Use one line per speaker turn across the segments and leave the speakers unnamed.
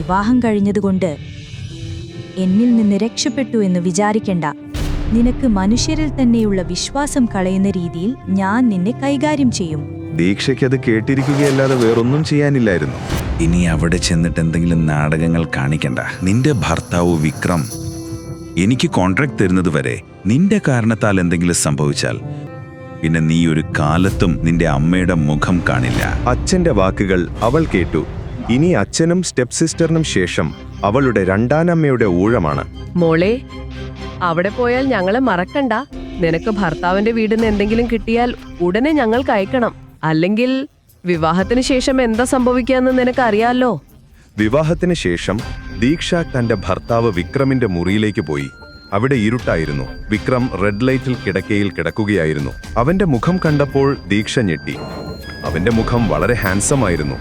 വിവാഹം കഴിഞ്ഞതുകൊണ്ട് എന്നിൽ നിന്ന് രക്ഷപ്പെട്ടു എന്ന് വിചാരിക്കണ്ട. നിനക്ക് മനുഷ്യരിൽ തന്നെയുള്ള വിശ്വാസം കളയുന്ന രീതിയിൽ ഞാൻ നിന്നെ കൈകാര്യം ചെയ്യും.
ദീക്ഷയ്ക്കത് കേട്ടിരിക്കുകയല്ലാതെ വേറൊന്നും ചെയ്യാനില്ലായിരുന്നു.
ഇനി അവിടെ ചെന്നിട്ട് എന്തെങ്കിലും നാടകങ്ങൾ കാണിക്കണ്ട. നിന്റെ ഭർത്താവ് വിക്രം എനിക്ക് കോൺട്രാക്ട് തരുന്നത് വരെ നിന്റെ കാരണത്താൽ എന്തെങ്കിലും സംഭവിച്ചാൽ പിന്നെ നീ ഒരു കാലത്തും നിന്റെ അമ്മയുടെ മുഖം കാണില്ല.
അച്ഛന്റെ വാക്കുകൾ അവൾ കേട്ടു. ഇനി അച്ഛനും സ്റ്റെപ്പ് സിസ്റ്ററിനും ശേഷം അവളുടെ രണ്ടാനമ്മയുടെ ഊഴമാണ്.
മോളെ, അവിടെ പോയാൽ ഞങ്ങളെ മറക്കണ്ട. നിനക്ക് ഭർത്താവിന്റെ വീടിന് എന്തെങ്കിലും കിട്ടിയാൽ ഉടനെ ഞങ്ങൾക്ക് അയക്കണം. അല്ലെങ്കിൽ വിവാഹത്തിന് ശേഷം എന്താ സംഭവിക്കാന്ന് നിനക്കറിയാലോ.
വിവാഹത്തിന് ശേഷം ദീക്ഷ തന്റെ ഭർത്താവ് വിക്രമിന്റെ മുറിയിലേക്ക് പോയി. അവിടെ ഇരുട്ടായിരുന്നു. വിക്രം റെഡ് ലൈറ്റിൽ കിടക്കയിൽ കിടക്കുകയായിരുന്നു. അവന്റെ മുഖം കണ്ടപ്പോൾ ദീക്ഷ ഞെട്ടി. അവന്റെ മുഖം വളരെ ഹാൻസം ആയിരുന്നു.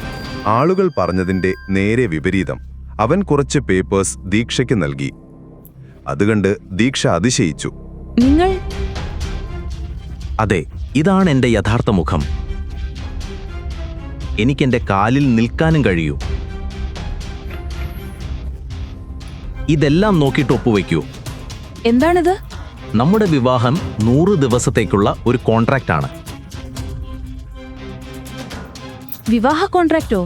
ആളുകൾ പറഞ്ഞതിന്റെ നേരെ വിപരീതം. അവൻ കുറച്ച് പേപ്പേഴ്സ് ദീക്ഷയ്ക്ക് നൽകി. അതുകണ്ട് ദീക്ഷ അതിശയിച്ചു.
നിങ്ങൾ?
അതെ, ഇതാണ് എന്റെ യഥാർത്ഥ മുഖം. എനിക്കെന്റെ കാലിൽ നിൽക്കാനും കഴിയൂ. ഇതെല്ലാം നോക്കിയിട്ട് ഒപ്പുവെക്കൂ.
എന്താണിത്?
നമ്മുടെ വിവാഹം 100 ദിവസത്തേക്കുള്ള ഒരു കോൺട്രാക്റ്റ് ആണ്.
വിവാഹ കോൺട്രാക്റ്റോ?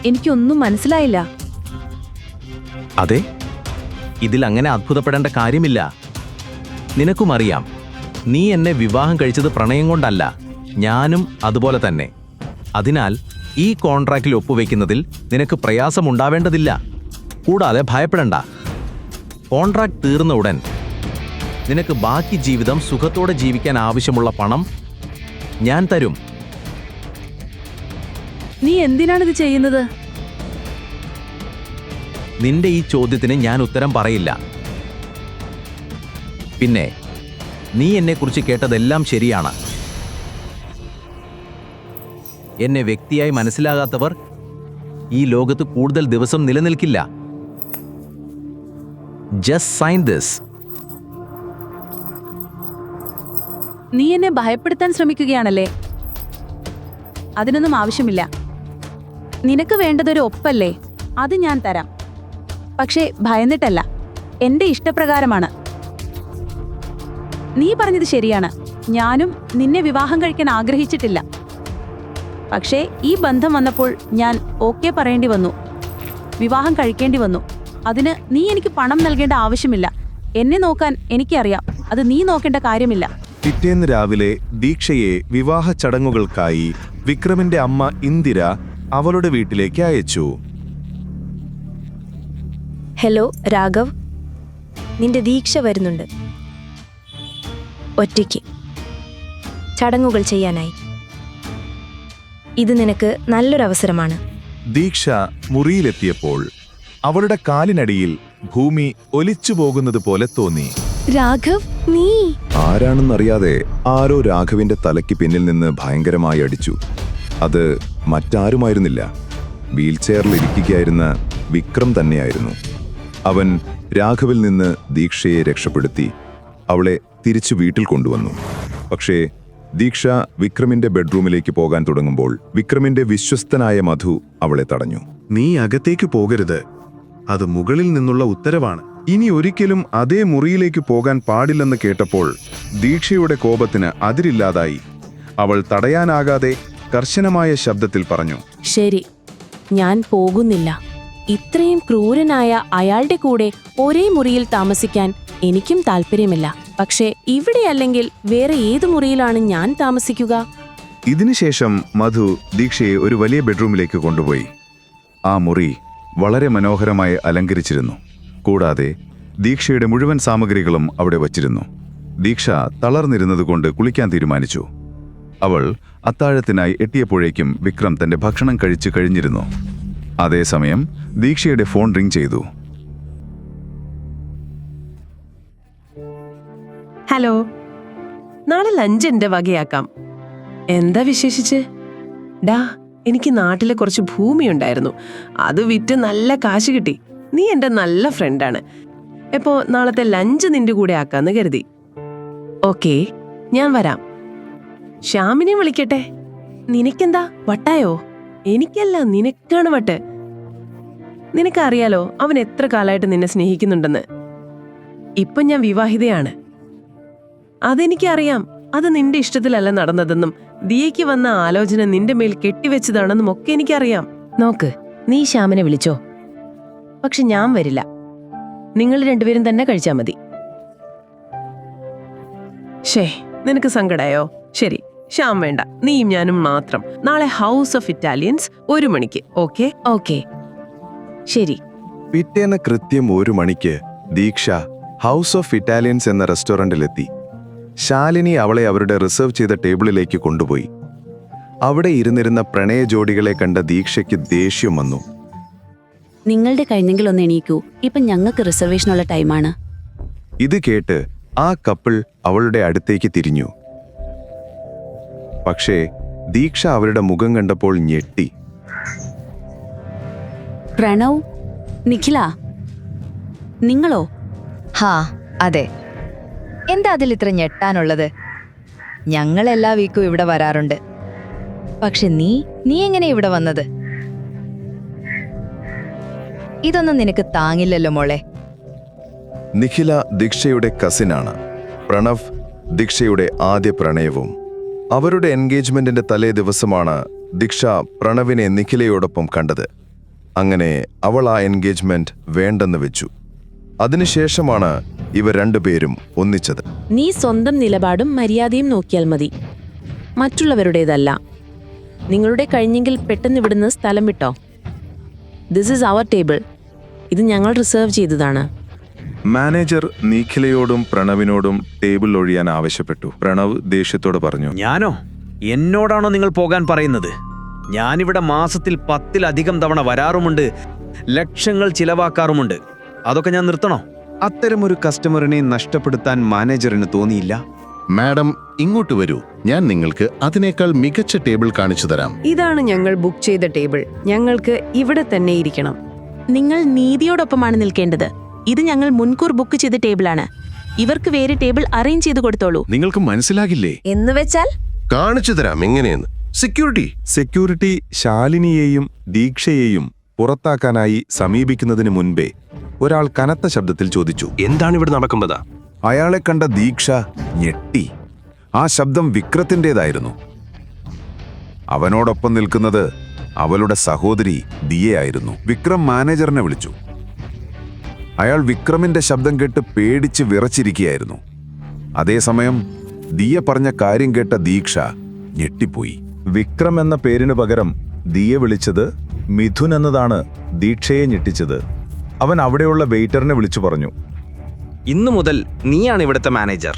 എനിക്കൊന്നും മനസ്സിലായില്ല.
അതെ, ഇതിൽ അങ്ങനെ അത്ഭുതപ്പെടേണ്ട കാര്യമില്ല. നിനക്കും അറിയാം, നീ എന്നെ വിവാഹം കഴിച്ചത് പ്രണയം കൊണ്ടല്ല. ഞാനും അതുപോലെ തന്നെ. അതിനാൽ ഈ കോൺട്രാക്റ്റിൽ ഒപ്പുവെക്കുന്നതിൽ നിനക്ക് പ്രയാസമുണ്ടാവേണ്ടതില്ല. കൂടാതെ ഭയപ്പെടണ്ട. കോൺട്രാക്ട് തീർന്ന ഉടൻ നിനക്ക് ബാക്കി ജീവിതം സുഖത്തോടെ ജീവിക്കാൻ ആവശ്യമുള്ള പണം ഞാൻ തരും.
നീ എന്തിനാണിത് ചെയ്യുന്നത്?
നിന്റെ ഈ ചോദ്യത്തിന് ഞാൻ ഉത്തരം പറയില്ല. പിന്നെ നീ എന്നെക്കുറിച്ച് കേട്ടതെല്ലാം ശരിയാണ്. എന്നെ വ്യക്തിയായി മനസ്സിലാകാത്തവർ ഈ ലോകത്ത് കൂടുതൽ ദിവസം നിലനിൽക്കില്ല. Just sign this.
നീ എന്നെ ഭയപ്പെടുത്താൻ ശ്രമിക്കുകയാണല്ലേ? അതിനൊന്നും ആവശ്യമില്ല. നിനക്ക് വേണ്ടതൊരു ഒപ്പല്ലേ? അത് ഞാൻ തരാം. പക്ഷേ ഭയന്നിട്ടല്ല, എന്റെ ഇഷ്ടപ്രകാരമാണ്. നീ പറഞ്ഞത് ശരിയാണ്. ഞാനും നിന്നെ വിവാഹം കഴിക്കാൻ ആഗ്രഹിച്ചിട്ടില്ല. പക്ഷേ ഈ ബന്ധം വന്നപ്പോൾ ഞാൻ ഓക്കെ പറയേണ്ടി വന്നു. വിവാഹം കഴിക്കേണ്ടി വന്നു. അതിന് നീ എനിക്ക് പണം നൽകേണ്ട ആവശ്യമില്ല. എന്നെ നോക്കാൻ എനിക്കറിയാം. അത് നീ നോക്കേണ്ട കാര്യമില്ല.
പിറ്റേന്ന് രാവിലെ ദീക്ഷയെ വിവാഹ ചടങ്ങുകൾക്കായി വിക്രമിന്റെ അമ്മ ഇന്ദിര അവളുടെ വീട്ടിലേക്ക് അയച്ചു.
ഹലോ രാഘവ്, നിന്റെ ദീക്ഷ വരുന്നുണ്ട്. ഒറ്റയ്ക്ക് ചടങ്ങുകൾ ചെയ്യാനായി. ഇത് നിനക്ക് നല്ലൊരവസരമാണ്.
ദീക്ഷ മുറിയിലെത്തിയപ്പോൾ അവളുടെ കാലിനടിയിൽ ഭൂമി ഒലിച്ചു പോകുന്നത് പോലെ തോന്നി.
രാഘവ്, നീ
ആരാണെന്നറിയാതെ ആരോ രാഘവിന്റെ തലയ്ക്ക് പിന്നിൽ നിന്ന് ഭയങ്കരമായി അടിച്ചു. അത് മറ്റാരുമായിരുന്നില്ല, വീൽചെയറിൽ ഇരിക്കുകയായിരുന്ന വിക്രം തന്നെയായിരുന്നു. അവൻ രാഘവിൽ നിന്ന് ദീക്ഷയെ രക്ഷപ്പെടുത്തി അവളെ തിരിച്ചു വീട്ടിൽ കൊണ്ടുവന്നു. പക്ഷേ ദീക്ഷ വിക്രമിന്റെ ബെഡ്റൂമിലേക്ക് പോകാൻ തുടങ്ങുമ്പോൾ വിക്രമിന്റെ വിശ്വസ്തനായ മധു അവളെ തടഞ്ഞു. നീ അകത്തേക്ക് പോകരുത്. അത് മുകളിൽ നിന്നുള്ള ഉത്തരവാണ്. ഇനി ഒരിക്കലും അതേ മുറിയിലേക്ക് പോകാൻ പാടില്ലെന്ന് കേട്ടപ്പോൾ ദീക്ഷയുടെ കോപത്തിന് അതിരില്ലാതായി. അവൾ തടയാനാകാതെ കർശനമായ ശബ്ദത്തിൽ പറഞ്ഞു,
ശരി, ഞാൻ പോകുന്നില്ല. ഇത്രയും ക്രൂരനായ അയാളുടെ കൂടെ ഒരേ മുറിയിൽ താമസിക്കാൻ എനിക്കും താല്പര്യമില്ല. പക്ഷേ ഇവിടെയല്ലെങ്കിൽ വേറെ ഏത് മുറിയിലാണ് ഞാൻ താമസിക്കുക?
ഇതിനുശേഷം മധു ദീക്ഷയെ ഒരു വലിയ ബെഡ്റൂമിലേക്ക് കൊണ്ടുപോയി. ആ മുറി വളരെ മനോഹരമായി അലങ്കരിച്ചിരുന്നു. കൂടാതെ ദീക്ഷയുടെ മുഴുവൻ സാമഗ്രികളും അവിടെ വച്ചിരുന്നു. ദീക്ഷ തളർന്നിരുന്നതുകൊണ്ട് കുളിക്കാൻ തീരുമാനിച്ചു. അവൾ അത്താഴത്തിനായി എത്തിയപ്പോഴേക്കും വിക്രം തന്റെ ഭക്ഷണം കഴിച്ചു കഴിഞ്ഞിരുന്നു. അതേസമയം ദീക്ഷയുടെ ഫോൺ റിംഗ് ചെയ്തു.
ഹലോ, നാളെ ലഞ്ച് എന്റെ വകയാക്കാം. എന്താ വിശേഷിച്ച്? ഡാ, എനിക്ക് നാട്ടിലെ കുറച്ച് ഭൂമിയുണ്ടായിരുന്നു. അത് വിറ്റ് നല്ല കാശ് കിട്ടി. നീ എന്റെ നല്ല ഫ്രണ്ടാണ്. എപ്പോ നാളത്തെ ലഞ്ച് നിന്റെ കൂടെ ആക്കാന്ന് കരുതി. ഓക്കേ, ഞാൻ വരാം. ശ്യാമിനെ വിളിക്കട്ടെ? നിനക്കെന്താ വട്ടായോ? എനിക്കല്ല, നിനക്കാണ് വട്ട്. നിനക്കറിയാലോ അവൻ എത്ര കാലമായിട്ട് നിന്നെ സ്നേഹിക്കുന്നുണ്ടെന്ന്. ഇപ്പൊ ഞാൻ വിവാഹിതയാണ്. അതെനിക്കറിയാം. അത് നിന്റെ ഇഷ്ടത്തിലല്ല നടന്നതെന്നും ദിയയ്ക്ക് വന്ന ആലോചന നിന്റെ മേൽ കെട്ടിവെച്ചതാണെന്നും ഒക്കെ എനിക്കറിയാം. നോക്ക്, നീ ശ്യാമിനെ വിളിച്ചോ, പക്ഷെ ഞാൻ വരില്ല. നിങ്ങൾ രണ്ടുപേരും തന്നെ കഴിച്ചാ മതി. നിനക്ക് സങ്കടായോ? ശരി, ശ്യാം വേണ്ട, നീയും ഞാനും മാത്രം. നാളെ ഹൗസ് ഓഫ് ഇറ്റാലിയൻസ് 1 മണിക്ക്. ഓക്കെ? ഓക്കെ, ശരി.
പിറ്റേന്ന് കൃത്യം 1 മണിക്ക് ദീക്ഷ ഹൗസ് ഓഫ് ഇറ്റാലിയൻസ് എന്ന റെസ്റ്റോറന്റിലെത്തി. ശാലിനി അവളെ അവരുടെ റിസർവ് ചെയ്ത ടേബിളിലേക്ക് കൊണ്ടുപോയി. അവിടെ ഇരുന്നിരുന്ന പ്രണയ ജോഡികളെ കണ്ട ദീക്ഷയ്ക്ക് ദേഷ്യം വന്നു.
നിങ്ങളുടെ കഴിഞ്ഞെങ്കിൽ ഒന്ന് എണീക്കൂ, ഇപ്പം ഞങ്ങൾക്ക് റിസർവേഷനുള്ള ടൈമാണ്.
ഇത് കേട്ട് ആ കപ്പിൾ അവളുടെ അടുത്തേക്ക് തിരിഞ്ഞു. പക്ഷേ ദീക്ഷ അവരുടെ മുഖം കണ്ടപ്പോൾ ഞെട്ടി.
പ്രണവ്, നിഖില, നിങ്ങളോ?
ഹാ, അതെ. എന്താ അതിൽ ഇത്ര ഞെട്ടാനുള്ളത്? ഞങ്ങൾ എല്ലാ വീക്കും ഇവിടെ വരാറുണ്ട്. പക്ഷെ നീ എങ്ങനെ ഇവിടെ വന്നത്? ഇതൊന്നും നിനക്ക് താങ്ങില്ലല്ലോ മോളെ.
നിഖില ദീക്ഷയുടെ കസിനാണ്. പ്രണവ് ദീക്ഷയുടെ ആദ്യ പ്രണയവും. അവരുടെ എൻഗേജ്മെന്റിന്റെ തലേ ദിവസമാണ് ദീക്ഷ പ്രണവിനെ നിഖിലയോടൊപ്പം കണ്ടത്. അങ്ങനെ അവൾ ആ എൻഗേജ്മെന്റ് വേണ്ടെന്ന് വെച്ചു. അതിനുശേഷമാണ് ഇവർ രണ്ടുപേരും ഒന്നിച്ചത്.
നീ സ്വന്തം നിലപാടും മര്യാദയും നോക്കിയാൽ മതി, മറ്റുള്ളവരുടേതല്ല. നിങ്ങളുടെ കഴിഞ്ഞെങ്കിൽ പെട്ടെന്ന് ഇവിടുന്ന് സ്ഥലം വിട്ടോ. This is our table. ഇത് ഞങ്ങൾ റിസർവ് ചെയ്തതാണ്.
മാനേജർ നിഖിലയോടും പ്രണവിനോടും ടേബിൾ ഒഴിയാൻ ആവശ്യപ്പെട്ടു. പ്രണവ് ദേഷ്യത്തോട് പറഞ്ഞു,
ഞാനോ? എന്നോടാണോ നിങ്ങൾ പോകാൻ പറയുന്നത്? ഞാനിവിടെ മാസത്തിൽ 10-ലധികം തവണ വരാറുമുണ്ട്, ലക്ഷങ്ങൾ ചിലവാക്കാറുമുണ്ട്. അതൊക്കെ ഞാൻ നിർത്തണോ?
അത്തരമൊരു കസ്റ്റമറിനെ നഷ്ടപ്പെടുത്താൻ മാനേജറിന് തോന്നിയില്ല.
മാഡം, ഇങ്ങോട്ട് വരൂ. ഞാൻ നിങ്ങൾക്ക് അതിനേക്കാൾ മികച്ച ടേബിൾ കാണിച്ചു തരാം.
ഇതാണ് ഞങ്ങൾ ബുക്ക് ചെയ്ത ടേബിൾ. ഞങ്ങൾക്ക് ഇവിടെ തന്നെ ഇരിക്കണം.
നിങ്ങൾ നീതിയോടൊപ്പമാണ് നിൽക്കേണ്ടത്. ഇത് ഞങ്ങൾ മുൻകൂർ ബുക്ക് ചെയ്ത ടേബിളാണ്. ഇവർക്ക് വേറെ ടേബിൾ അറേഞ്ച് ചെയ്ത് കൊടുത്തോളൂ.
നിങ്ങൾക്ക് മനസ്സിലാകില്ലേ?
എന്ന് വെച്ചാൽ
കാണിച്ചു തരാം എങ്ങനെയെന്ന്.
സെക്യൂരിറ്റി ശാലിനിയെയും ദീക്ഷയെയും പുറത്താക്കാനായി സമീപിക്കുന്നതിന് മുൻപേ ഒരാൾ കനത്ത ശബ്ദത്തിൽ ചോദിച്ചു,
എന്താണ് ഇവിടെ നടക്കുന്നത്?
അയാളെ കണ്ട ദീക്ഷ ഞെട്ടി. ആ ശബ്ദം വിക്രത്തിൻ്റെതായിരുന്നു. അവനോടൊപ്പം നിൽക്കുന്നത് അവളുടെ സഹോദരി ദിയയായിരുന്നു. വിക്രം മാനേജറിനെ വിളിച്ചു. അയാൾ വിക്രമിന്റെ ശബ്ദം കേട്ട് പേടിച്ച് വിറച്ചിരിക്കുകയായിരുന്നു. അതേസമയം ദിയ പറഞ്ഞ കാര്യം കേട്ട ദീക്ഷ ഞെട്ടിപ്പോയി. വിക്രം എന്ന പേരിനു പകരം ദിയ വിളിച്ചത് മിഥുൻ എന്നതാണ് ദീക്ഷയെ ഞെട്ടിച്ചത്. അവൻ അവിടെയുള്ള വെയിറ്ററിനെ വിളിച്ചു പറഞ്ഞു,
ഇന്നു മുതൽ നീയാണ് ഇവിടുത്തെ മാനേജർ.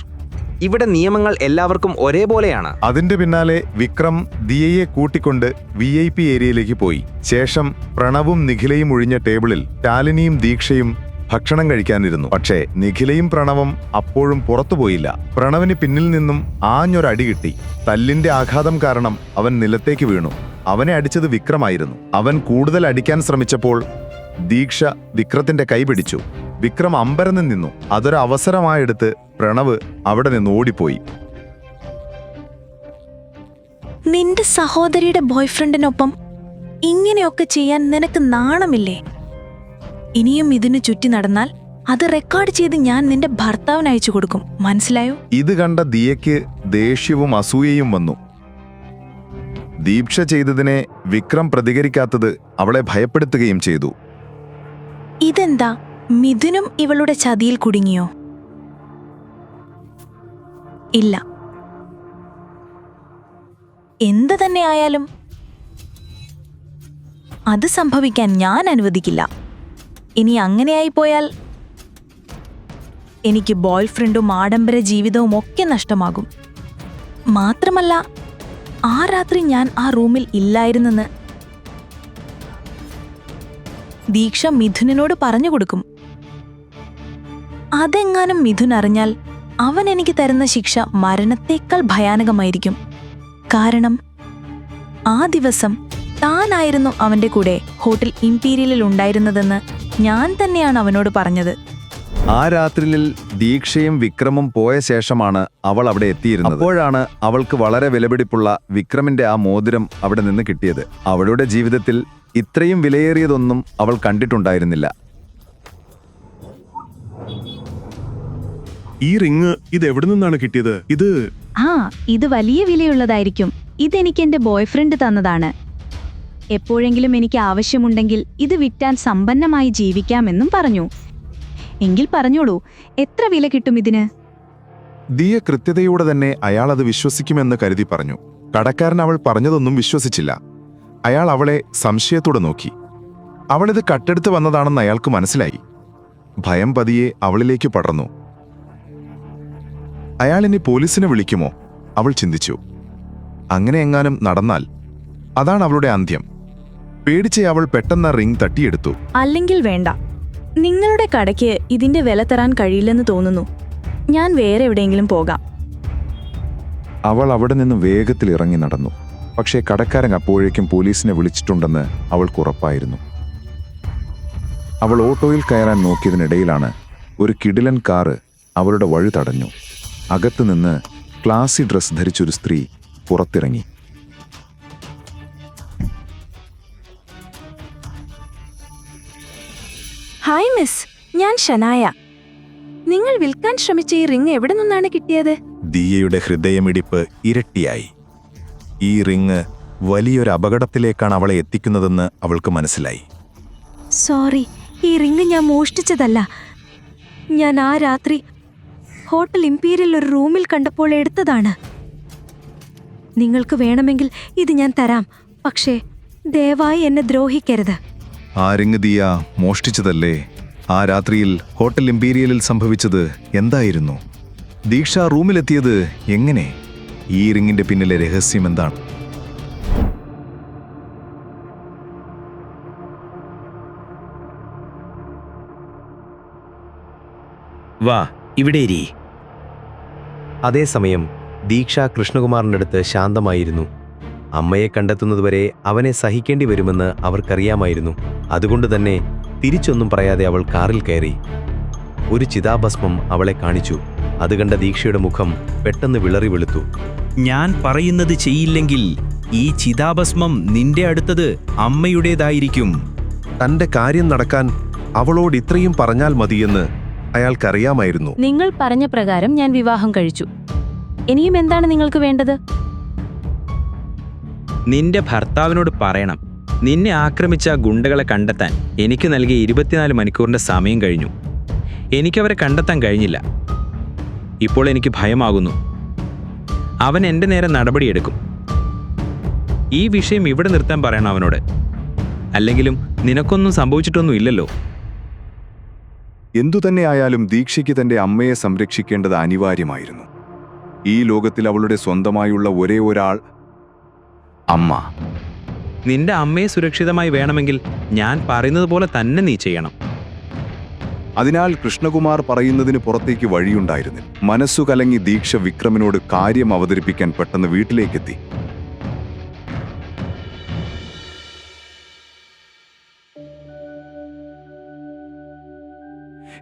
ഇവിടെ നിയമങ്ങൾ എല്ലാവർക്കും ഒരേപോലെയാണ്.
അതിന്റെ പിന്നാലെ വിക്രം ദിയയെ കൂട്ടിക്കൊണ്ട് VIP ഏരിയയിലേക്ക് പോയി. ശേഷം പ്രണവും നിഖിലയും ഒഴിഞ്ഞ ടേബിളിൽ ശാലിനിയും ദീക്ഷയും ഭക്ഷണം കഴിക്കാനിരുന്നു. പക്ഷേ നിഖിലയും പ്രണവും അപ്പോഴും പുറത്തുപോയില്ല. പ്രണവിന് പിന്നിൽ നിന്നും ആഞ്ഞൊരടി കിട്ടി. തല്ലിന്റെ ആഘാതം കാരണം അവൻ നിലത്തേക്ക് വീണു. അവനെ അടിച്ചത് വിക്രമായിരുന്നു. അവൻ കൂടുതൽ അടിക്കാൻ ശ്രമിച്ചപ്പോൾ ദീക്ഷ വിക്രത്തിന്റെ കൈ പിടിച്ചു. വിക്രം അമ്പരന്ന് നിന്നു. അതൊരു അവസരമായെടുത്ത് പ്രണവ് അവിടെ നിന്ന് ഓടിപ്പോയി.
നിന്റെ സഹോദരിയുടെ ബോയ്ഫ്രണ്ടിനൊപ്പം ഇങ്ങനെയൊക്കെ ചെയ്യാൻ നിനക്ക് നാണമില്ലേ? ഇനിയും ഇതിന് ചുറ്റി നടന്നാൽ അത് റെക്കോർഡ് ചെയ്ത് ഞാൻ നിന്റെ ഭർത്താവിന് അയച്ചു കൊടുക്കും. മനസ്സിലായോ?
ഇത് കണ്ട ദിയയ്ക്ക് ദേഷ്യവും അസൂയയും വന്നു. ദീക്ഷ ചെയ്തതിനെ വിക്രം പ്രതികരിക്കാത്തത് അവളെ ഭയപ്പെടുത്തുകയും ചെയ്തു.
ഇതെന്താ, മിഥുനും ഇവളുടെ ചതിയിൽ കുടുങ്ങിയോ? ഇല്ല. എന്ത് തന്നെ ആയാലും അത് സംഭവിക്കാൻ ഞാൻ അനുവദിക്കില്ല. ഇനി അങ്ങനെയായി പോയാൽ എനിക്ക് ബോയ്ഫ്രണ്ടും ആഡംബര ജീവിതവും ഒക്കെ നഷ്ടമാകും. മാത്രമല്ല, ആ രാത്രി ഞാൻ ആ റൂമിൽ ഇല്ലായിരുന്നെന്ന് ദീക്ഷ മിഥുനോട് പറഞ്ഞു കൊടുക്കും. അതെങ്ങാനും മിഥുൻ അറിഞ്ഞാൽ അവൻ എനിക്ക് തരുന്ന ശിക്ഷ മരണത്തേക്കാൾ ഭയാനകമായിരിക്കും. കാരണം ആ ദിവസം താനായിരുന്നു അവന്റെ കൂടെ ഹോട്ടൽ ഇംപീരിയലിൽ ഉണ്ടായിരുന്നതെന്ന് ഞാൻ തന്നെയാണ് അവനോട് പറഞ്ഞത്.
ആ രാത്രിയിൽ ദീക്ഷയും വിക്രമും പോയ ശേഷമാണ് അവൾ അവിടെ എത്തിയിരുന്നത്. അപ്പോഴാണ് അവൾക്ക് വളരെ വിലപിടിപ്പുള്ള വിക്രമിന്റെ ആ മോതിരം അവിടെ നിന്ന് കിട്ടിയത്. അവളുടെ ജീവിതത്തിൽ ഇത്രയും വിലയേറിയതൊന്നും അവൾ കണ്ടിട്ടുണ്ടായിരുന്നില്ല.
ഈ റിങ് ഇത് എവിടെ നിന്നാണ് കിട്ടിയത്?
ഇത് വലിയ വിലയുള്ളതായിരിക്കും. ഇതെനിക്ക് എന്റെ ബോയ്ഫ്രണ്ട് തന്നതാണ്. എപ്പോഴെങ്കിലും എനിക്ക് ആവശ്യമുണ്ടെങ്കിൽ ഇത് വിറ്റാൻ സമ്പന്നമായി ജീവിക്കാമെന്നും പറഞ്ഞു. എങ്കിൽ പറഞ്ഞോളൂ, എത്ര വില കിട്ടും ഇതിന്?
ദിയ കൃത്യതയോടെ തന്നെ അയാൾ അത് വിശ്വസിക്കുമെന്ന് കരുതി പറഞ്ഞു. കടക്കാരൻ അവൾ പറഞ്ഞതൊന്നും വിശ്വസിച്ചില്ല. അയാൾ അവളെ സംശയത്തോടെ നോക്കി. അവളിത് കട്ടെടുത്ത് വന്നതാണെന്ന് അയാൾക്ക് മനസ്സിലായി. ഭയം പതിയെ അവളിലേക്ക് പടർന്നു. അയാളിനി പോലീസിനെ വിളിക്കുമോ? അവൾ ചിന്തിച്ചു. അങ്ങനെ എങ്ങാനും നടന്നാൽ അതാണ് അവളുടെ അന്ത്യം. പേടിച്ച് അവൾ പെട്ടെന്ന് റിംഗ് തട്ടിയെടുത്തു.
അല്ലെങ്കിൽ വേണ്ട, നിങ്ങളുടെ കടയ്ക്ക് ഇതിന്റെ വില തരാൻ കഴിയില്ലെന്ന് തോന്നുന്നു. ഞാൻ വേറെ എവിടെയെങ്കിലും പോകാം.
അവൾ അവിടെ നിന്ന് വേഗത്തിൽ ഇറങ്ങി നടന്നു. പക്ഷേ കടക്കാരൻ അപ്പോഴേക്കും പോലീസിനെ വിളിച്ചിട്ടുണ്ടെന്ന് അവൾക്ക് ഉറപ്പായിരുന്നു. അവൾ ഓട്ടോയിൽ കയറാൻ നോക്കിയതിനിടയിലാണ് ഒരു കിടിലൻ കാറ് അവളുടെ വഴി തടഞ്ഞു. അകത്തുനിന്ന് ക്ലാസി ഡ്രസ് ധരിച്ചൊരു സ്ത്രീ പുറത്തിറങ്ങി.
ഹായ് മിസ്, ഞാൻ ഷനായ. നിങ്ങൾ വിൽക്കാൻ ശ്രമിച്ച ഈ റിംഗ് എവിടെ നിന്നാണ് കിട്ടിയത്?
ദിയയുടെ ഹൃദയമിടിപ്പ് ഇരട്ടിയായി. ഈ റിംഗ് വലിയൊരു അപകടത്തിലേക്കാണ് അവളെ എത്തിക്കുന്നതെന്ന് അവൾക്ക് മനസ്സിലായി.
സോറി, ഈ റിംഗ് ഞാൻ മോഷ്ടിച്ചതല്ല. ഞാൻ ആ രാത്രി ഹോട്ടൽ ഇംപീരിയൽ ഒരു റൂമിൽ കണ്ടപ്പോൾ എടുത്തതാണ്. നിങ്ങൾക്ക് വേണമെങ്കിൽ ഇത് ഞാൻ തരാം, പക്ഷേ ദയവായി എന്നെ ദ്രോഹിക്കരുത്.
ആ റിംഗ് ദിയ മോഷ്ടിച്ചതല്ലേ? ആ രാത്രിയിൽ ഹോട്ടൽ ഇംപീരിയലിൽ സംഭവിച്ചത് എന്തായിരുന്നു? ദീക്ഷ റൂമിലെത്തിയത് എങ്ങനെ? ഈ റിംഗിന്റെ പിന്നിലെ രഹസ്യം എന്താണ്?
വാ, ഇവിടെ ഇരി.
അതേസമയം ദീക്ഷ കൃഷ്ണകുമാറിൻ്റെ അടുത്ത് ശാന്തമായിരുന്നു. അമ്മയെ കണ്ടെത്തുന്നതുവരെ അവനെ സഹിക്കേണ്ടി വരുമെന്ന് അവർക്കറിയാമായിരുന്നു. അതുകൊണ്ട് തന്നെ തിരിച്ചൊന്നും പറയാതെ അവൾ കാറിൽ കയറി. ഒരു ചിതാഭസ്മം അവളെ കാണിച്ചു. അത് കണ്ട ദീക്ഷയുടെ മുഖം പെട്ടെന്ന് വിളറി വെളുത്തു.
ഞാൻ പറയുന്നത് ചെയ്യില്ലെങ്കിൽ ഈ ചിതാഭസ്മം നിന്റെ അടുത്തത് അമ്മയുടേതായിരിക്കും.
തന്റെ കാര്യം നടക്കാൻ അവളോട് ഇത്രയും പറഞ്ഞാൽ മതിയെന്ന് അയാൾക്കറിയാമായിരുന്നു.
നിങ്ങൾ പറഞ്ഞ പ്രകാരം ഞാൻ വിവാഹം കഴിച്ചു. ഇനിയും എന്താണ് നിങ്ങൾക്ക് വേണ്ടത്?
നിന്റെ ഭർത്താവിനോട് പറയണം, നിന്നെ ആക്രമിച്ച ഗുണ്ടകളെ കണ്ടെത്താൻ എനിക്ക് നൽകിയ 24 മണിക്കൂറിന്റെ സമയം കഴിഞ്ഞു. എനിക്കവരെ കണ്ടെത്താൻ കഴിഞ്ഞില്ല. ഇപ്പോൾ എനിക്ക് ഭയമാകുന്നു. അവൻ എൻ്റെ നേരെ നടപടിയെടുക്കും. ഈ വിഷയം ഇവിടെ നിർത്താൻ പറയണം അവനോട്. അല്ലെങ്കിലും നിനക്കൊന്നും സംഭവിച്ചിട്ടൊന്നും ഇല്ലല്ലോ.
എന്തുതന്നെയായാലും ദീക്ഷയ്ക്ക് തന്റെ അമ്മയെ സംരക്ഷിക്കേണ്ടത് അനിവാര്യമായിരുന്നു. ഈ ലോകത്തിൽ അവളുടെ സ്വന്തമായുള്ള ഒരേ ഒരാൾ അമ്മ.
നിന്റെ അമ്മയെ സുരക്ഷിതമായി വേണമെങ്കിൽ ഞാൻ പറയുന്നത് പോലെ തന്നെ നീ ചെയ്യണം.
അതിനാൽ കൃഷ്ണകുമാർ പറയുന്നതിന് പുറത്തേക്ക് വഴിയുണ്ടായിരുന്നില്ല. മനസ്സു കലങ്ങി ദീക്ഷ വിക്രമിനോട് കാര്യം അവതരിപ്പിക്കാൻ പെട്ടെന്ന് വീട്ടിലേക്കെത്തി.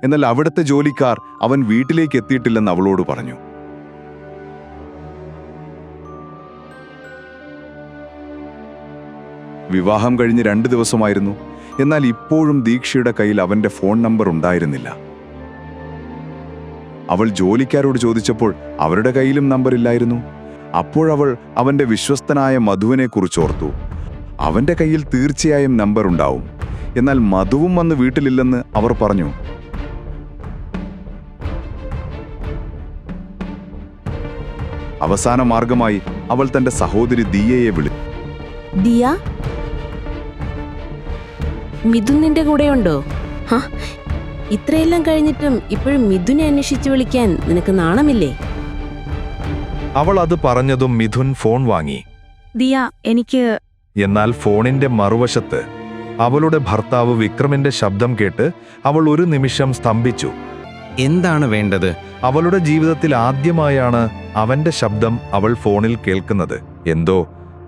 എന്നാൽ അവിടുത്തെ ജോലിക്കാർ അവൻ വീട്ടിലേക്ക് എത്തിയിട്ടില്ലെന്ന് അവളോട് പറഞ്ഞു. വിവാഹം കഴിഞ്ഞ് 2 ദിവസമായിരുന്നു. എന്നാൽ ഇപ്പോഴും ദീക്ഷയുടെ കയ്യിൽ അവന്റെ ഫോൺ നമ്പർ ഉണ്ടായിരുന്നില്ല. അവൾ ജോലിക്കാരോട് ചോദിച്ചപ്പോൾ അവരുടെ കയ്യിലും നമ്പറില്ലായിരുന്നു. അപ്പോഴവൾ അവന്റെ വിശ്വസ്തനായ മധുവിനെ കുറിച്ചോർത്തു. അവന്റെ കയ്യിൽ തീർച്ചയായും നമ്പർ ഉണ്ടാവും. എന്നാൽ മധുവും വന്ന് വീട്ടിലില്ലെന്ന് അവർ പറഞ്ഞു. അവസാന മാർഗമായി അവൾ തന്റെ സഹോദരി ദിയയെ വിളിച്ചു.
ദിയ, മിഥുൻ നിന്റെ കൂടെയുണ്ടോ? ഇത്രയെല്ലാം കഴിഞ്ഞിട്ടും ഇപ്പോഴും മിഥുനെ അന്വേഷിച്ച് വിളിക്കാൻ നിനക്ക് നാണമില്ലേ?
അവൾ അത് പറഞ്ഞതും മിഥുൻ ഫോൺ വാങ്ങി.
ദിയ, എനിക്ക്...
എന്നാൽ ഫോണിന്റെ മറുവശത്ത് അവളുടെ ഭർത്താവ് വിക്രമിന്റെ ശബ്ദം കേട്ട് അവൾ ഒരു നിമിഷം സ്തംഭിച്ചു.
എന്താണ് വേണ്ടത്?
അവളുടെ ജീവിതത്തിൽ ആദ്യമായാണ് അവന്റെ ശബ്ദം അവൾ ഫോണിൽ കേൾക്കുന്നത്. എന്തോ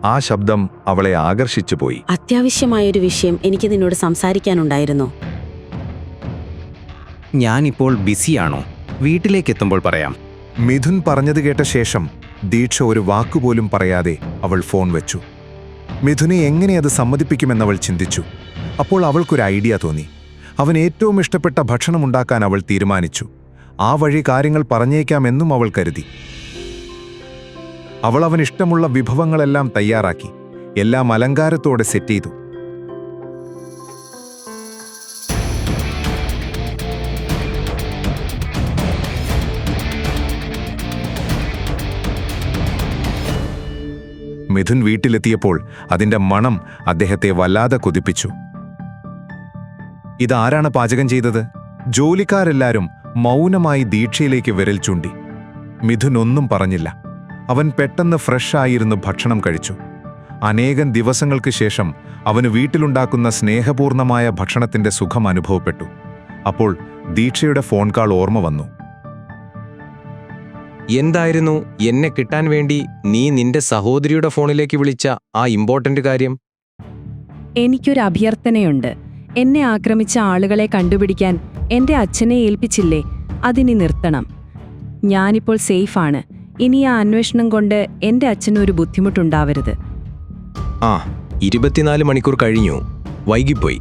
ആ ശബ്ദം അവളെ ആകർഷിച്ചു പോയി.
അത്യാവശ്യമായൊരു വിഷയം എനിക്ക് നിന്നോട് സംസാരിക്കാനുണ്ടായിരുന്നു.
ഞാനിപ്പോൾ ബിസിയാണോ? വീട്ടിലേക്കെത്തുമ്പോൾ പറയാം.
മിഥുൻ പറഞ്ഞത് കേട്ട ശേഷം ദീക്ഷ ഒരു വാക്കുപോലും പറയാതെ അവൾ ഫോൺ വെച്ചു. മിഥുനെ എങ്ങനെ അത് സമ്മതിപ്പിക്കുമെന്നവൾ ചിന്തിച്ചു. അപ്പോൾ അവൾക്കൊരു ഐഡിയ തോന്നി. അവൻ ഏറ്റവും ഇഷ്ടപ്പെട്ട ഭക്ഷണമുണ്ടാക്കാൻ അവൾ തീരുമാനിച്ചു. ആ വഴി കാര്യങ്ങൾ പറഞ്ഞേക്കാമെന്നും അവൾ കരുതി. അവൾ അവനിഷ്ടമുള്ള വിഭവങ്ങളെല്ലാം തയ്യാറാക്കി. എല്ലാം അലങ്കാരത്തോടെ സെറ്റ് ചെയ്തു. മിഥുൻ വീട്ടിലെത്തിയപ്പോൾ അതിന്റെ മണം അദ്ദേഹത്തെ വല്ലാതെ കൊതിപ്പിച്ചു. ഇതാരാണ് പാചകം ചെയ്തത്? ജോലിക്കാരെല്ലാരും മൗനമായി ദീക്ഷയിലേക്ക് വിരൽ ചൂണ്ടി. മിഥുൻ ഒന്നും പറഞ്ഞില്ല. അവൻ പെട്ടെന്ന് ഫ്രഷായിരുന്നു ഭക്ഷണം കഴിച്ചു. അനേകം ദിവസങ്ങൾക്ക് ശേഷം അവന് വീട്ടിലുണ്ടാക്കുന്ന സ്നേഹപൂർണമായ ഭക്ഷണത്തിന്റെ സുഖം അനുഭവപ്പെട്ടു. അപ്പോൾ ദീക്ഷയുടെ ഫോൺ കാൾ ഓർമ്മ വന്നു.
എന്തായിരുന്നു എന്നെ കിട്ടാൻ വേണ്ടി നീ നിന്റെ സഹോദരിയുടെ ഫോണിലേക്ക് വിളിച്ച ആ ഇമ്പോർട്ടന്റ് കാര്യം?
എനിക്കൊരു അഭ്യർത്ഥനയുണ്ട്. എന്നെ ആക്രമിച്ച ആളുകളെ കണ്ടുപിടിക്കാൻ എന്റെ അച്ഛനെ ഏൽപ്പിച്ചില്ലേ, അതിനി നിർത്തണം. ഞാനിപ്പോൾ സേഫാണ്. ഇനി ആ അന്വേഷണം കൊണ്ട് എന്റെ അച്ഛനൊരു ബുദ്ധിമുട്ടുണ്ടാവരുത്.
24 മണിക്കൂർ കഴിഞ്ഞു. വൈകിപ്പോയി.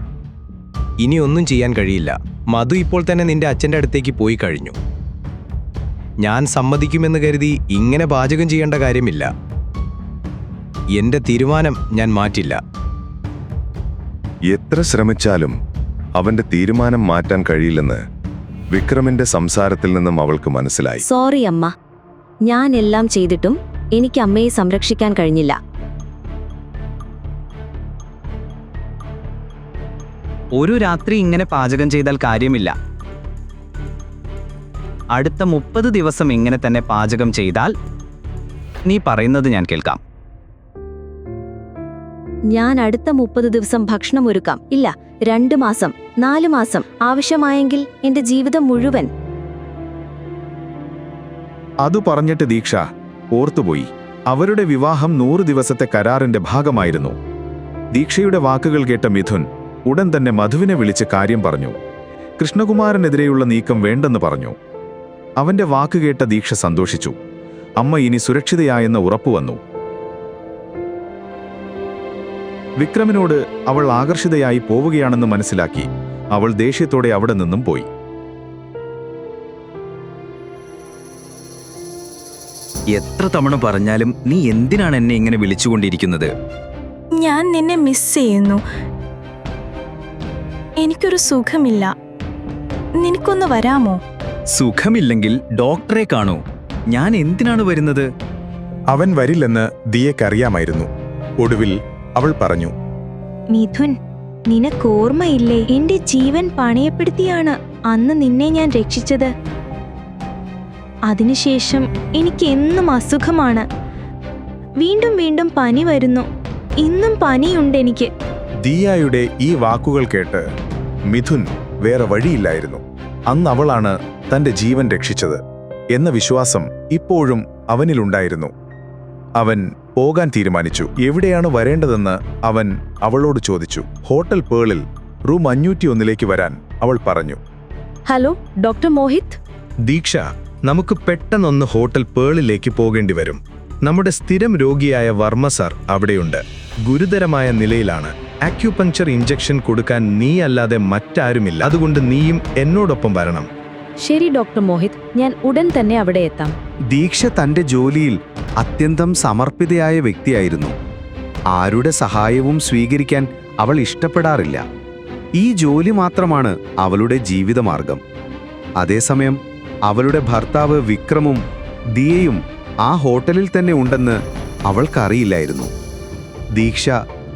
ഇനി ഒന്നും ചെയ്യാൻ കഴിയില്ല. മധു ഇപ്പോൾ തന്നെ നിന്റെ അച്ഛൻ്റെ അടുത്തേക്ക് പോയി കഴിഞ്ഞു. ഞാൻ സമ്മതിക്കുമെന്ന് കരുതി ഇങ്ങനെ പാചകം ചെയ്യേണ്ട കാര്യമില്ല. എന്റെ തീരുമാനം ഞാൻ മാറ്റില്ല.
എത്ര ശ്രമിച്ചാലും അവന്റെ തീരുമാനം മാറ്റാൻ കഴിയില്ലെന്ന് വിക്രമിന്റെ സംസാരത്തിൽ നിന്നും അവൾക്ക് മനസ്സിലായി.
സോറി അമ്മ, ഞാൻ എല്ലാം ചെയ്തിട്ടും എനിക്ക് അമ്മയെ സംരക്ഷിക്കാൻ കഴിഞ്ഞില്ല.
ഒരു രാത്രി ഇങ്ങനെ പാചകം ചെയ്താൽ കാര്യമില്ല. അടുത്ത 30 ദിവസം ഇങ്ങനെ തന്നെ പാചകം ചെയ്താൽ നീ പറയുന്നത് ഞാൻ കേൾക്കാം.
ഞാൻ അടുത്ത 30 ദിവസം ഭക്ഷണം ഒരുക്കാം. ഇല്ല, 2 മാസം, 4 മാസം, ആവശ്യമായെങ്കിൽ എന്റെ ജീവിതം മുഴുവൻ.
അതു പറഞ്ഞിട്ട് ദീക്ഷ ഓർത്തുപോയി. അവരുടെ വിവാഹം 100 ദിവസത്തെ കരാറിന്റെ ഭാഗമായിരുന്നു. ദീക്ഷയുടെ വാക്കുകൾ കേട്ട മിഥുൻ ഉടൻ തന്നെ മധുവിനെ വിളിച്ച് കാര്യം പറഞ്ഞു. കൃഷ്ണകുമാരനെതിരെയുള്ള നീക്കം വേണ്ടെന്ന് പറഞ്ഞു. അവന്റെ വാക്ക് കേട്ട ദീക്ഷ സന്തോഷിച്ചു. അമ്മ ഇനി സുരക്ഷിതയായെന്ന് ഉറപ്പുവന്നു. വിക്രമിനോട് അവൾ ആകർഷിതയായി പോവുകയാണെന്ന് മനസ്സിലാക്കി അവൾ ദേഷ്യത്തോടെ അവിടെ നിന്നും പോയി.
എത്ര തവണ പറഞ്ഞാലും നീ എന്തിനാണ് എന്നെ ഇങ്ങനെ വിളിച്ചുകൊണ്ടിരിക്കുന്നത്?
ഞാൻ നിന്നെ മിസ് ചെയ്യുന്നു. എനിക്കൊരു സുഖമില്ല. നിനക്കൊന്ന് വരാമോ?
സുഖമില്ലെങ്കിൽ ഡോക്ടറെ കാണൂ. ഞാൻ എന്തിനാണ് വരുന്നത്?
അവൻ വരില്ലെന്ന് ദിയക്കറിയാമായിരുന്നു. ഒടുവിൽ അവൾ പറഞ്ഞു,
മിഥുൻ, നിനക്കോർമ്മയില്ലേ, എന്റെ ജീവൻ പണയപ്പെടുത്തിയാണ് അന്ന് നിന്നെ ഞാൻ രക്ഷിച്ചത്. അതിനുശേഷം എനിക്ക് എന്നും അസുഖമാണ്. വീണ്ടും വീണ്ടും പനി വരുന്നു. ഇന്നും പനിയുണ്ടെനിക്ക്.
ദിയയുടെ ഈ വാക്കുകൾ കേട്ട് മിഥുൻ വേറെ വഴിയില്ലായിരുന്നു. അന്ന് അവളാണ് തന്റെ ജീവൻ രക്ഷിച്ചത് എന്ന വിശ്വാസം ഇപ്പോഴും അവനിലുണ്ടായിരുന്നു. അവൻ പോകാൻ തീരുമാനിച്ചു. എവിടെയാണ് വരേണ്ടതെന്ന് അവൻ അവളോട് ചോദിച്ചു. ഹോട്ടൽ പേളിൽ റൂം 501 വരാൻ അവൾ പറഞ്ഞു.
Hello, doctor Mohit.
ദീക്ഷ, നമുക്ക് പെട്ടെന്നൊന്ന് ഹോട്ടൽ പേളിലേക്ക് പോകേണ്ടി വരും. നമ്മുടെ സ്ഥിരം രോഗിയായ വർമ്മ സാർ അവിടെയുണ്ട്. ഗുരുതരമായ നിലയിലാണ്. ആക്യുപങ്ക്ചർ ഇഞ്ചക്ഷൻ കൊടുക്കാൻ നീ അല്ലാതെ മറ്റാരുമില്ല. അതുകൊണ്ട് നീയും എന്നോടൊപ്പം വരണം.
ശരി ഡോക്ടർ മോഹിത്, ഞാൻ ഉടൻ തന്നെ അവിടെ എത്താം.
ദീക്ഷ തന്റെ ജോലിയിൽ അത്യന്തം സമർപ്പിതയായ വ്യക്തിയായിരുന്നു. ആരുടെ സഹായവും സ്വീകരിക്കാൻ അവൾ ഇഷ്ടപ്പെടാറില്ല. ഈ ജോലി മാത്രമാണ് അവളുടെ ജീവിതമാർഗം. അതേസമയം അവളുടെ ഭർത്താവ് വിക്രമും ദിയയും ആ ഹോട്ടലിൽ തന്നെ ഉണ്ടെന്ന് അവൾക്കറിയില്ലായിരുന്നു. ദീക്ഷ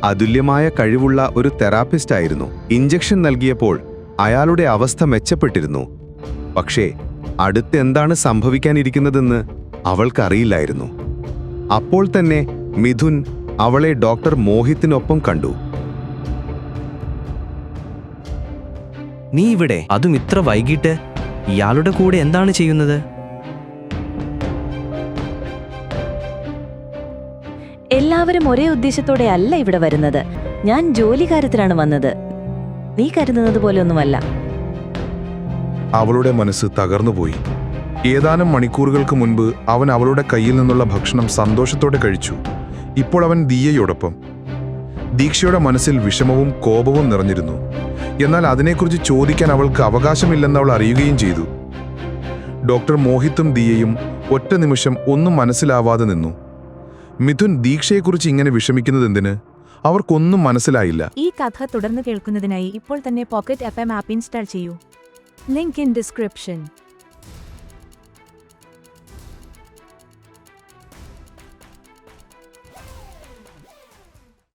അതുല്യമായ കഴിവുള്ള ഒരു തെറാപ്പിസ്റ്റ് ആയിരുന്നു. ഇഞ്ചക്ഷൻ നൽകിയപ്പോൾ അയാളുടെ അവസ്ഥ മെച്ചപ്പെട്ടിരുന്നു. പക്ഷേ അടുത്തെന്താണ് സംഭവിക്കാനിരിക്കുന്നതെന്ന് അവൾക്കറിയില്ലായിരുന്നു. അപ്പോൾ തന്നെ മിഥുൻ അവളെ ഡോക്ടർ മോഹിത്തിനൊപ്പം കണ്ടു.
നീ ഇവിടെ, അതും ഇത്ര വൈകിട്ട്, ഇയാളുടെ കൂടെ എന്താണ് ചെയ്യുന്നത്?
എല്ലാവരും ഒരേ ഉദ്ദേശത്തോടെ അല്ല ഇവിടെ വരുന്നത്. ഞാൻ ജോലി കാര്യത്തിലാണ് വന്നത്. നീ കരുതുന്നത് പോലെയൊന്നുമല്ല.
അവളുടെ മനസ്സ് തകർന്നുപോയി. ഏതാനും മണിക്കൂറുകൾക്ക് മുൻപ് അവൻ അവളുടെ കയ്യിൽ നിന്നുള്ള ഭക്ഷണം സന്തോഷത്തോടെ കഴിച്ചു. ഇപ്പോൾ അവൻ ദിയയോടൊപ്പം.
ദീക്ഷയുടെ മനസ്സിൽ വിഷമവും കോപവും നിറഞ്ഞിരുന്നു. എന്നാൽ അതിനെക്കുറിച്ച് ചോദിക്കാൻ അവൾക്ക് അവകാശമില്ലെന്ന് അവൾ അറിയുകയും ചെയ്തു. ഡോക്ടർ മോഹിത്തും ദിയയും ഒറ്റ നിമിഷം ഒന്നും മനസ്സിലാവാതെ നിന്നു. മിഥുൻ ദീക്ഷയെക്കുറിച്ച് ഇങ്ങനെ വിഷമിക്കുന്നത് എന്തിന്? അവർക്കൊന്നും മനസ്സിലായില്ല.
ഈ കഥ തുടർന്ന് കേൾക്കുന്നതിനായി ഇപ്പോൾ തന്നെ പോക്കറ്റ് FM ആപ്പ് ഇൻസ്റ്റാൾ ചെയ്യൂ. Link in description.